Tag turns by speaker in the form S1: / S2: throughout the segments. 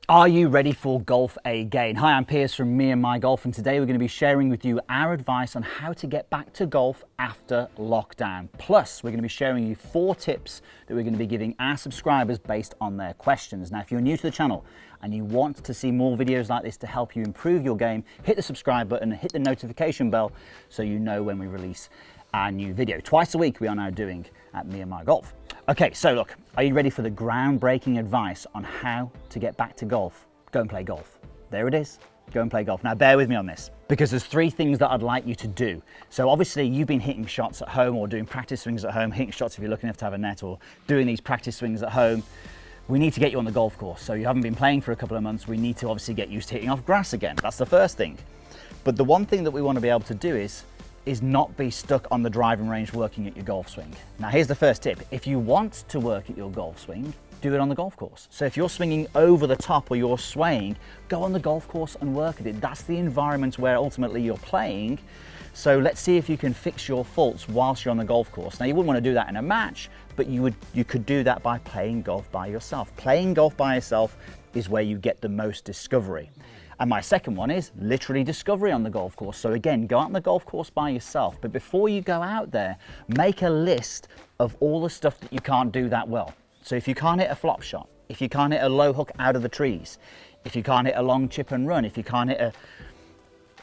S1: Are you ready for golf again? Hi, I'm Piers from Meandmygolf, and today we're going to be sharing with you our advice on how to get back to golf after lockdown. Plus, we're going to be sharing you 4 tips that we're going to be giving our subscribers based on their questions. Now, if you're new to the channel and you want to see more videos like this to help you improve your game, hit the subscribe button and hit the notification bell so you know when we release our new video. Twice a week we are now doing at Meandmygolf. Okay, so look, are you ready for the groundbreaking advice on how to get back to golf? Go and play golf. There it is. Go and play golf. Now bear with me on this, because there's 3 things that I'd like you to do. So obviously you've been hitting shots at home or doing practice swings at home, hitting shots if you're lucky enough to have a net, or doing these practice swings at home. We need to get you on the golf course. So you haven't been playing for a couple of months. We need to obviously get used to hitting off grass again. That's the first thing. But the one thing that we want to be able to do is not be stuck on the driving range working at your golf swing. Now here's the first tip. If you want to work at your golf swing, do it on the golf course. So if you're swinging over the top or you're swaying, go on the golf course and work at it. That's the environment where ultimately you're playing. So let's see if you can fix your faults whilst you're on the golf course. Now you wouldn't want to do that in a match, but you could do that by playing golf by yourself. Playing golf by yourself is where you get the most discovery. And my second one is literally discovery on the golf course. So again, go out on the golf course by yourself, but before you go out there, make a list of all the stuff that you can't do that well. So if you can't hit a flop shot, if you can't hit a low hook out of the trees, if you can't hit a long chip and run, if you can't hit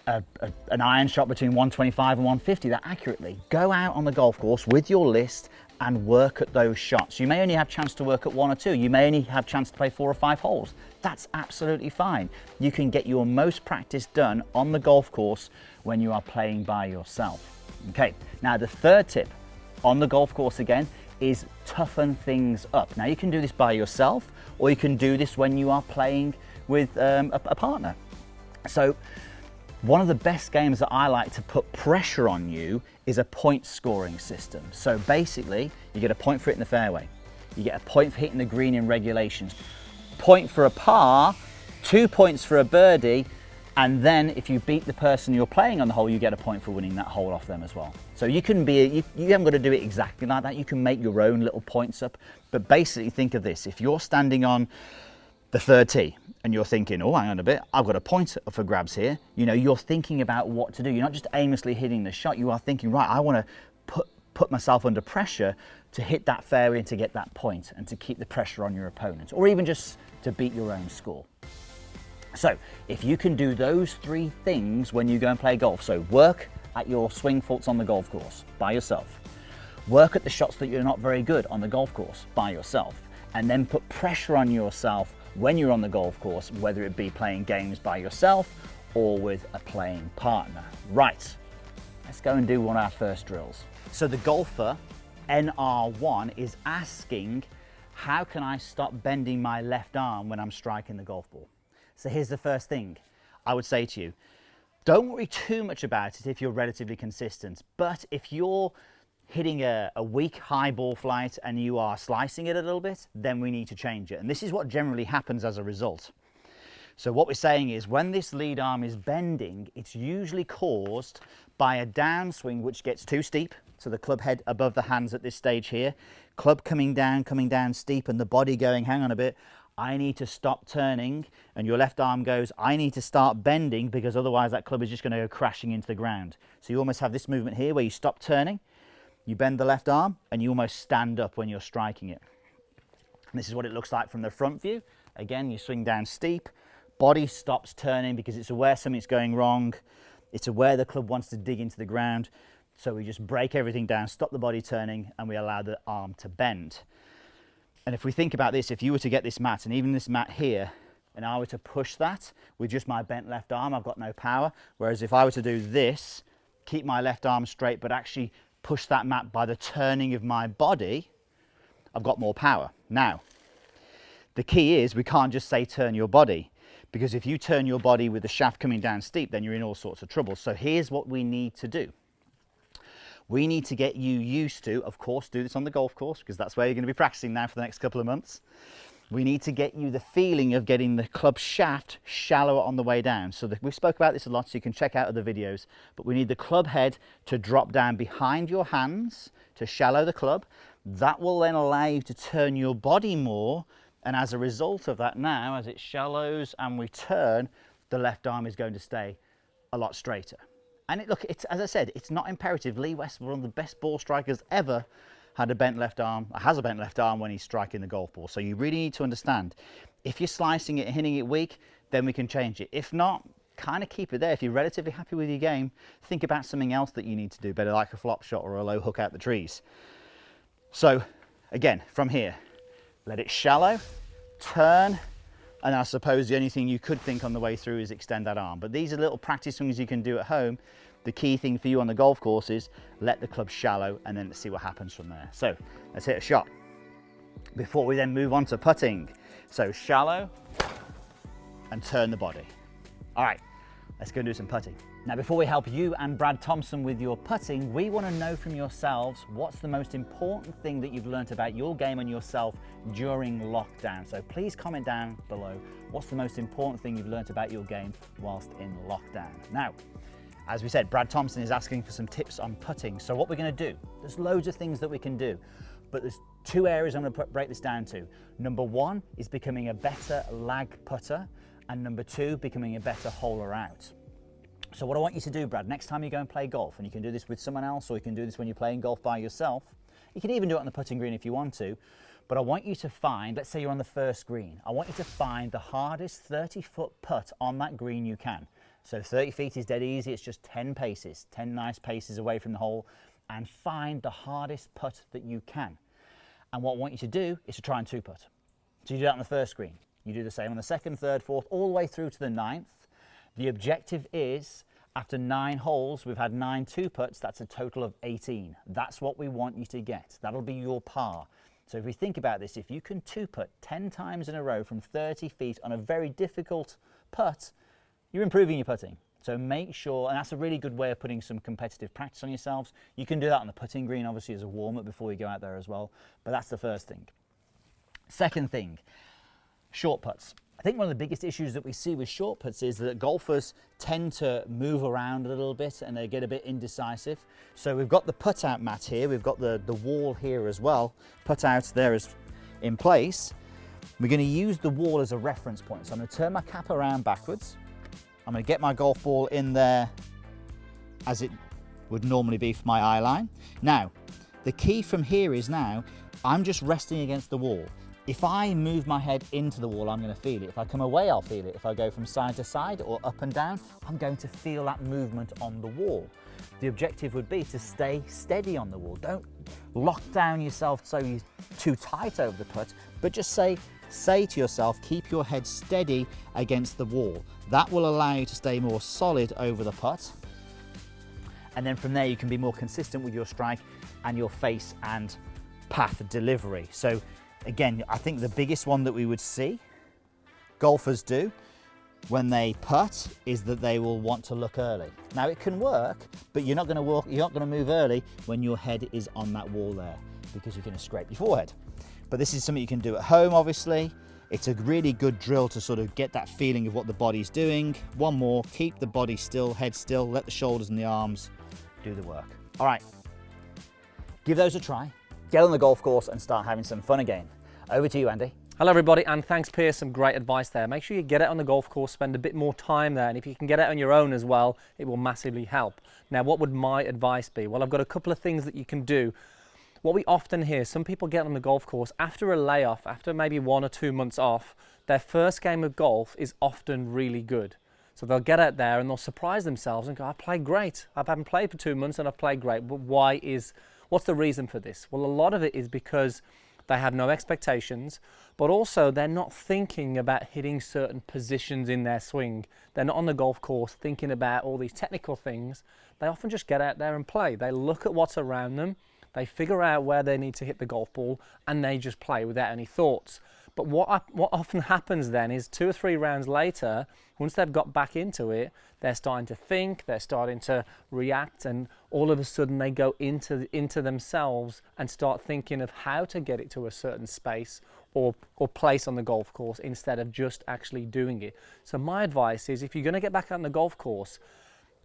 S1: an iron shot between 125 and 150 that accurately, go out on the golf course with your list and work at those shots. You may only have chance to work at 1 or 2. You may only have chance to play 4 or 5 holes. That's absolutely fine. You can get your most practice done on the golf course when you are playing by yourself. Okay, now the third tip on the golf course again is toughen things up. Now you can do this by yourself, or you can do this when you are playing with a partner. So one of the best games that I like to put pressure on you is a point scoring system. So basically, you get a point for hitting the fairway, you get a point for hitting the green in regulations, point for a par, 2 points for a birdie, and then if you beat the person you're playing on the hole, you get a point for winning that hole off them as well. So you can you haven't got to do it exactly like that. You can make your own little points up, but basically think of this. If you're standing on the 3rd tee and you're thinking, oh, hang on a bit, I've got a point for grabs here. You know, you're thinking about what to do. You're not just aimlessly hitting the shot. You are thinking, right, I want to put myself under pressure to hit that fairway and to get that point and to keep the pressure on your opponent, or even just to beat your own score. So if you can do those 3 things when you go and play golf, so work at your swing faults on the golf course by yourself, work at the shots that you're not very good on the golf course by yourself, and then put pressure on yourself when you're on the golf course, whether it be playing games by yourself or with a playing partner. Right, let's go and do one of our first drills. So the golfer, NR1, is asking, how can I stop bending my left arm when I'm striking the golf ball? So here's the first thing I would say to you. Don't worry too much about it if you're relatively consistent, but if you're hitting a weak high ball flight and you are slicing it a little bit, then we need to change it. And this is what generally happens as a result. So what we're saying is when this lead arm is bending, it's usually caused by a downswing which gets too steep. So the club head above the hands at this stage here, club coming down steep, and the body going, hang on a bit, I need to stop turning, and your left arm goes, I need to start bending, because otherwise that club is just going to go crashing into the ground. So you almost have this movement here where you stop turning, you bend the left arm, and you almost stand up when you're striking it. And this is what it looks like from the front view. Again, you swing down steep, body stops turning because it's aware something's going wrong. It's aware the club wants to dig into the ground. So we just break everything down, stop the body turning, and we allow the arm to bend. And if we think about this, if you were to get this mat, and even this mat here, and I were to push that with just my bent left arm, I've got no power. Whereas if I were to do this, keep my left arm straight, but actually push that mat by the turning of my body, I've got more power. Now, the key is we can't just say turn your body, because if you turn your body with the shaft coming down steep, then you're in all sorts of trouble. So here's what we need to do. We need to get you used to, of course, do this on the golf course, because that's where you're going to be practicing now for the next couple of months. We need to get you the feeling of getting the club shaft shallower on the way down. So we spoke about this a lot, so you can check out other videos, but we need the club head to drop down behind your hands to shallow the club. That will then allow you to turn your body more And as a result of that now, as it shallows and we turn, the left arm is going to stay a lot straighter. And look, as I said, it's not imperative. Lee West, one of the best ball strikers ever, had a bent left arm, has a bent left arm when he's striking the golf ball. So you really need to understand, if you're slicing it and hitting it weak, then we can change it. If not, kind of keep it there. If you're relatively happy with your game, think about something else that you need to do better, like a flop shot or a low hook out the trees. So again, from here, let it shallow, turn, and I suppose the only thing you could think on the way through is extend that arm. But these are little practice swings you can do at home. The key thing for you on the golf course is let the club shallow and then let's see what happens from there. So let's hit a shot before we then move on to putting. So shallow and turn the body. All right, let's go and do some putting. Now, before we help you and Brad Thompson with your putting, we want to know from yourselves what's the most important thing that you've learned about your game and yourself during lockdown. So please comment down below what's the most important thing you've learned about your game whilst in lockdown. Now, as we said, Brad Thompson is asking for some tips on putting. So what we're going to do, there's loads of things that we can do, but there's two areas I'm going to break this down to. Number one is becoming a better lag putter, and number two, becoming a better holer out. So what I want you to do, Brad, next time you go and play golf, and you can do this with someone else, or you can do this when you're playing golf by yourself, you can even do it on the putting green if you want to, but I want you to find, let's say you're on the first green, I want you to find the hardest 30-foot putt on that green you can. So 30 feet is dead easy, it's just 10 paces, 10 nice paces away from the hole, and find the hardest putt that you can. And what I want you to do is to try and two-putt. So you do that on the first green. You do the same on the second, third, fourth, all the way through to the ninth. The objective is, after 9 holes, we've had 9 two-putts, that's a total of 18. That's what we want you to get. That'll be your par. So if we think about this, if you can two-putt 10 times in a row from 30 feet on a very difficult putt, you're improving your putting. So make sure, and that's a really good way of putting some competitive practice on yourselves. You can do that on the putting green, obviously, as a warm-up before you go out there as well. But that's the first thing. Second thing, short putts. I think one of the biggest issues that we see with short putts is that golfers tend to move around a little bit and they get a bit indecisive. So we've got the putt out mat here, we've got the wall here as well. Putt out there is in place. We're going to use the wall as a reference point. So I'm going to turn my cap around backwards. I'm going to get my golf ball in there as it would normally be for my eye line. Now, the key from here is now I'm just resting against the wall. If I move my head into the wall, I'm going to feel it. If I come away, I'll feel it. If I go from side to side or up and down, I'm going to feel that movement on the wall. The objective would be to stay steady on the wall. Don't lock down yourself so you're too tight over the putt, but just say to yourself, keep your head steady against the wall. That will allow you to stay more solid over the putt. And then from there, you can be more consistent with your strike and your face and path delivery. So again, I think the biggest one that we would see golfers do when they putt is that they will want to look early. Now it can work, but you're not going to move early when your head is on that wall there, because you're going to scrape your forehead. But this is something you can do at home, obviously. It's a really good drill to sort of get that feeling of what the body's doing. One more, keep the body still, head still, let the shoulders and the arms do the work. All right, give those a try. Get on the golf course and start having some fun again. Over to you, Andy.
S2: Hello everybody, and thanks Piers, some great advice there. Make sure you get it on the golf course, spend a bit more time there, and if you can get it on your own as well, it will massively help. Now, what would my advice be? Well, I've got a couple of things that you can do. What we often hear, some people get on the golf course after a layoff, after maybe 1 or 2 months off, their first game of golf is often really good. So they'll get out there and they'll surprise themselves and go, I played great. I haven't played for 2 months and I've played great. But what's the reason for this? Well, a lot of it is because they have no expectations, but also they're not thinking about hitting certain positions in their swing. They're not on the golf course thinking about all these technical things. They often just get out there and play. They look at what's around them, they figure out where they need to hit the golf ball, and they just play without any thoughts. But what often happens then is 2 or 3 rounds later, once they've got back into it, they're starting to think, they're starting to react, and all of a sudden they go into themselves and start thinking of how to get it to a certain space or place on the golf course instead of just actually doing it. So my advice is, if you're going to get back on the golf course,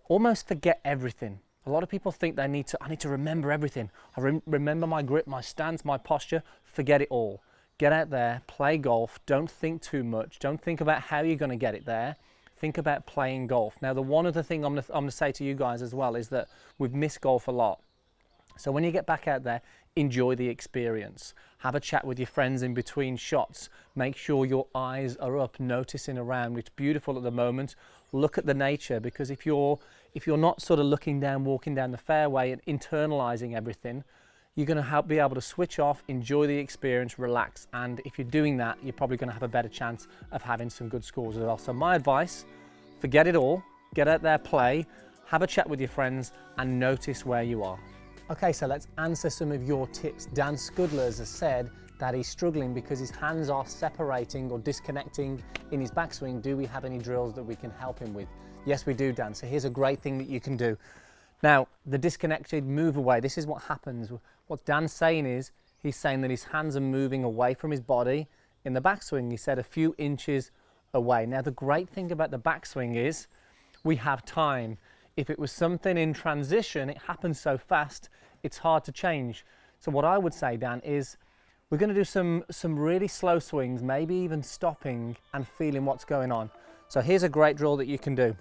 S2: almost forget everything. A lot of people think I need to remember everything. I remember my grip, my stance, my posture. Forget it all. Get out there, play golf, don't think too much, don't think about how you're going to get it there, think about playing golf. Now the one other thing I'm going to say to you guys as well is that we've missed golf a lot. So when you get back out there, enjoy the experience. Have a chat with your friends in between shots. Make sure your eyes are up, noticing around. It's beautiful at the moment. Look at the nature, because if you're not sort of looking down, walking down the fairway and internalizing everything, you're going to be able to switch off, enjoy the experience, relax. And if you're doing that, you're probably going to have a better chance of having some good scores as well. So my advice, forget it all, get out there, play, have a chat with your friends and notice where you are. Okay, so let's answer some of your tips. Dan Scudlers has said that he's struggling because his hands are separating or disconnecting in his backswing. Do we have any drills that we can help him with? Yes, we do, Dan. So here's a great thing that you can do. Now, the disconnected move away, this is what happens. What Dan's saying is, he's saying that his hands are moving away from his body in the backswing. He said a few inches away. Now, the great thing about the backswing is we have time. If it was something in transition, it happens so fast, it's hard to change. So what I would say, Dan, is we're going to do some really slow swings, maybe even stopping and feeling what's going on. So here's a great drill that you can do.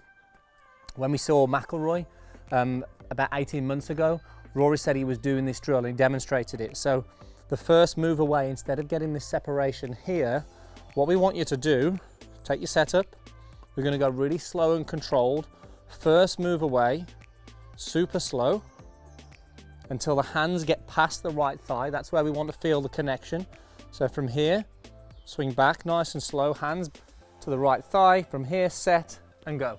S2: When we saw McIlroy, about 18 months ago, Rory said he was doing this drill and he demonstrated it. So the first move away, instead of getting this separation here, what we want you to do, take your setup, we're going to go really slow and controlled. First move away, super slow, until the hands get past the right thigh. That's where we want to feel the connection. So from here, swing back nice and slow, hands to the right thigh. From here, set and go.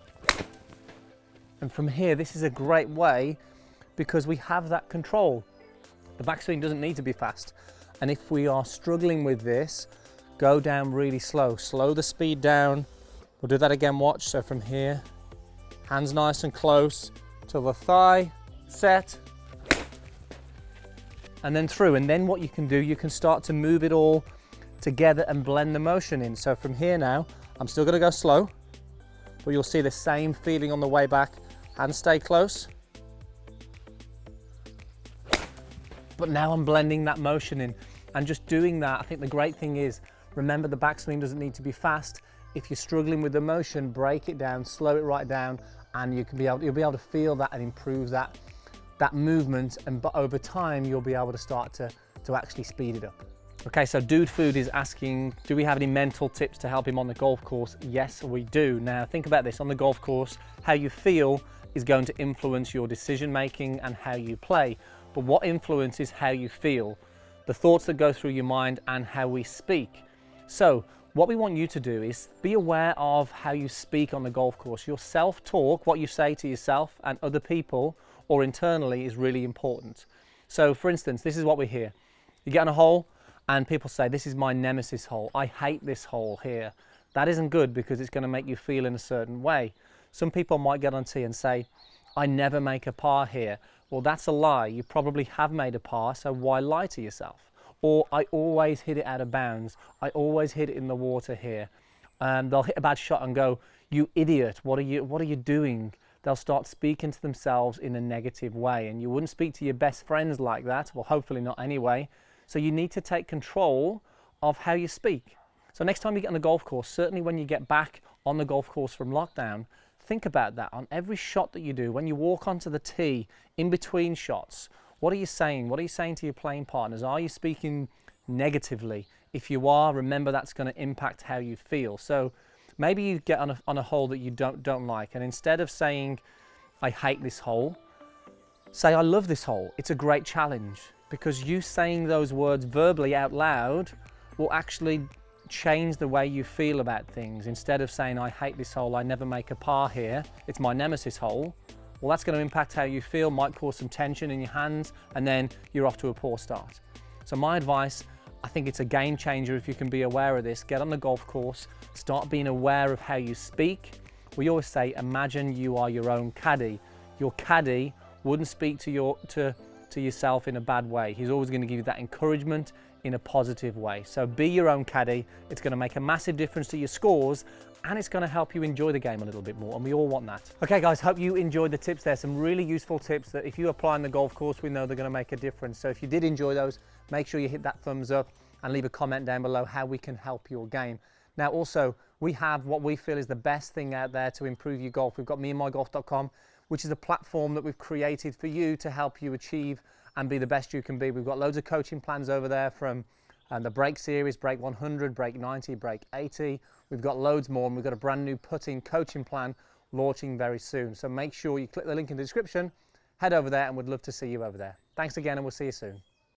S2: And from here, this is a great way because we have that control. The backswing doesn't need to be fast. And if we are struggling with this, go down really slow. Slow the speed down. We'll do that again, watch. So from here, hands nice and close to the thigh, set, and then through. And then what you can do, you can start to move it all together and blend the motion in. So from here now, I'm still gonna go slow, but you'll see the same feeling on the way back. Hands stay close. But now I'm blending that motion in and just doing that. I think the great thing is, remember the backswing doesn't need to be fast. If you're struggling with the motion, break it down, slow it right down, and you'll be able to feel that and improve that movement. And but over time, you'll be able to start to actually speed it up. Okay, so Dude Food is asking, do we have any mental tips to help him on the golf course? Yes, we do. Now think about this, on the golf course, how you feel is going to influence your decision making and how you play. But what influences how you feel? The thoughts that go through your mind and how we speak. So what we want you to do is be aware of how you speak on the golf course. Your self-talk, what you say to yourself and other people or internally, is really important. So for instance, this is what we hear. You get on a hole and people say, this is my nemesis hole. I hate this hole here. That isn't good because it's going to make you feel in a certain way. Some people might get on tee and say, I never make a par here. Well, that's a lie. You probably have made a par, so why lie to yourself? Or I always hit it out of bounds. I always hit it in the water here. They'll hit a bad shot and go, you idiot, what are you doing? They'll start speaking to themselves in a negative way, and you wouldn't speak to your best friends like that. Well, hopefully not anyway. So you need to take control of how you speak. So next time you get on the golf course, certainly when you get back on the golf course from lockdown, think about that on every shot that you do. When you walk onto the tee, in between shots, what are you saying? What are you saying to your playing partners? Are you speaking negatively? If you are, remember that's going to impact how you feel. So maybe you get on a hole that you don't like, and instead of saying, I hate this hole, say, I love this hole. It's a great challenge, because you saying those words verbally out loud will actually change the way you feel about things. Instead of saying, I hate this hole, I never make a par here, it's my nemesis hole, well, that's going to impact how you feel, might cause some tension in your hands, and then you're off to a poor start. So my advice, I think it's a game changer if you can be aware of this. Get on the golf course, start being aware of how you speak. We always say, imagine you are your own caddy. Your caddy wouldn't speak to yourself in a bad way. He's always going to give you that encouragement in a positive way. So be your own caddy. It's going to make a massive difference to your scores, and it's going to help you enjoy the game a little bit more, and we all want that. Okay guys, hope you enjoyed the tips there. Some really useful tips that if you apply on the golf course, we know they're going to make a difference. So if you did enjoy those, make sure you hit that thumbs up. and leave a comment down below how we can help your game. Now also, we have what we feel is the best thing out there to improve your golf. We've got meandmygolf.com, which is a platform that we've created for you to help you achieve and be the best you can be. We've got loads of coaching plans over there, from the break series, break 100, break 90, break 80. We've got loads more, and we've got a brand new putting coaching plan launching very soon. So make sure you click the link in the description, head over there, and we'd love to see you over there. Thanks again, and we'll see you soon.